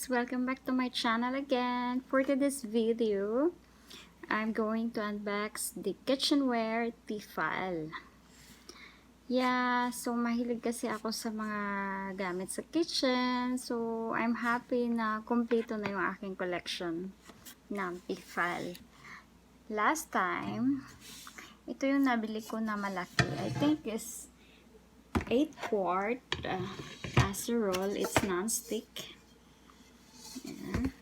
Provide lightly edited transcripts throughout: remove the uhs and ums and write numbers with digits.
welcome back to my channel again. For today's video, I'm going to unbox the kitchenware T-fal. Yeah, so mahilig kasi ako sa mga gamit sa kitchen. So I'm happy na kumpleto na yung aking collection ng T-fal. Last time, ito yung nabili ko na malaki. I think is 8-quart casserole. It's non-stick. Ayan.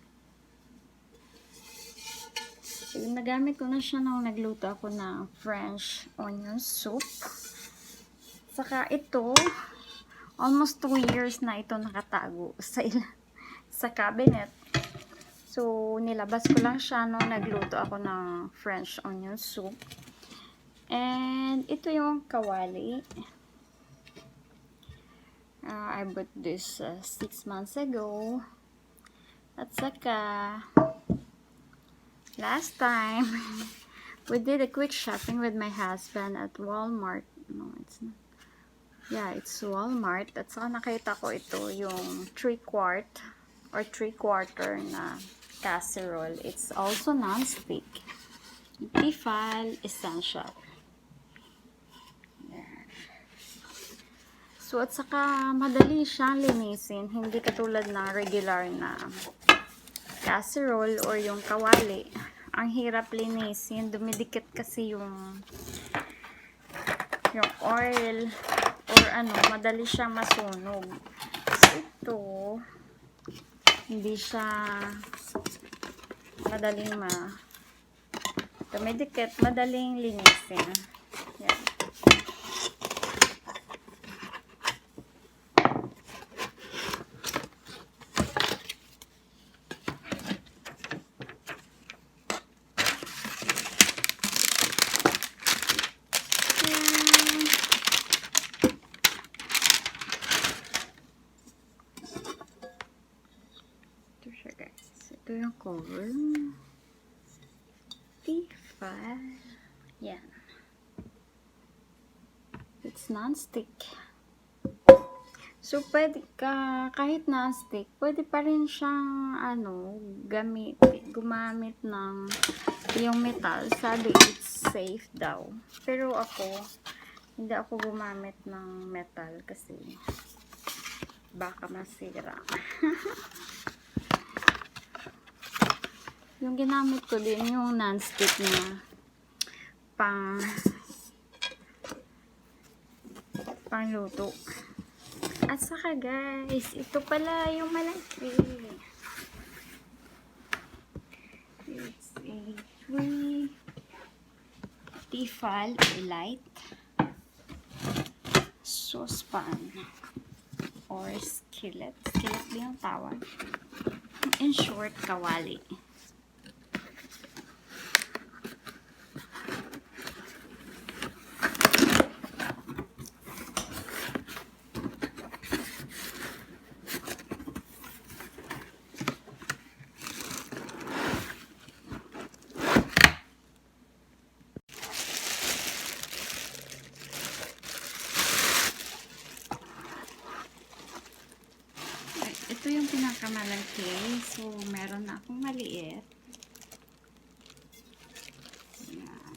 So, nagamit ko na siya nung nagluto ako ng French onion soup. Saka ito, almost 2 years na ito nakatago sa cabinet. So, nilabas ko lang siya nung nagluto ako ng French onion soup. And ito yung kawali. I bought this 6 months ago. At saka, last time, we did a quick shopping with my husband at Walmart. No, it's not. Yeah, it's Walmart. At saka nakita ko ito, yung 3-quart or 3/4 na casserole. It's also non-stick. T-fal essential. So, at saka madali siyang linisin. Hindi katulad ng regular na casserole or yung kawali. Ang hirap linisin. Dumidikit kasi yung oil or madali siyang masunog. So, ito hindi siya madaling dumidikit, madaling linisin. Yan. Ito yung cover. T-fal. Yan. It's non-stick. So, pwede kahit non-stick, pwede pa rin siyang, gumamit ng yung metal. Sabi, it's safe daw. Pero hindi ako gumamit ng metal kasi baka masira. Yung ginamit ko din yung non-stick na pangluto. At saka guys, ito pala yung malaki. It's a 3 T-fal light saucepan or skillet. Skillet din yung tawag. In short, kawali. Ito yung pinakamalaki. So, meron na akong maliit. Ayan.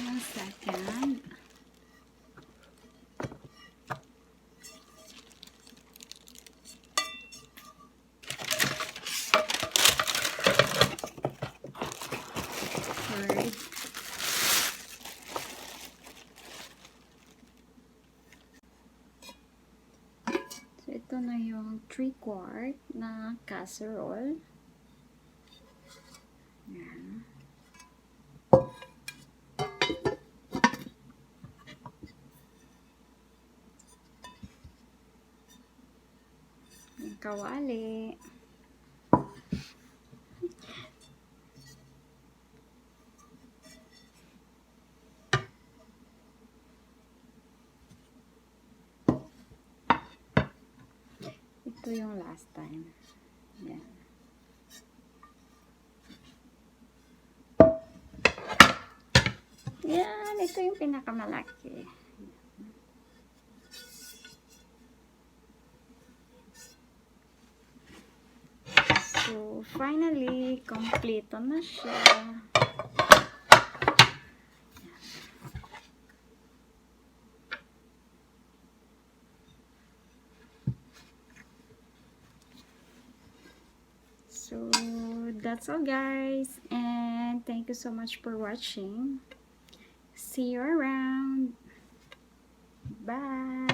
Yung second. So, ito na yung 3/4 na casserole. Ayan. Yung kawali. Ito yung last time. Yan, ito yung pinakamalaki. So, finally, kompleto na siya. So, that's all guys. And thank you so much for watching. See you around. Bye.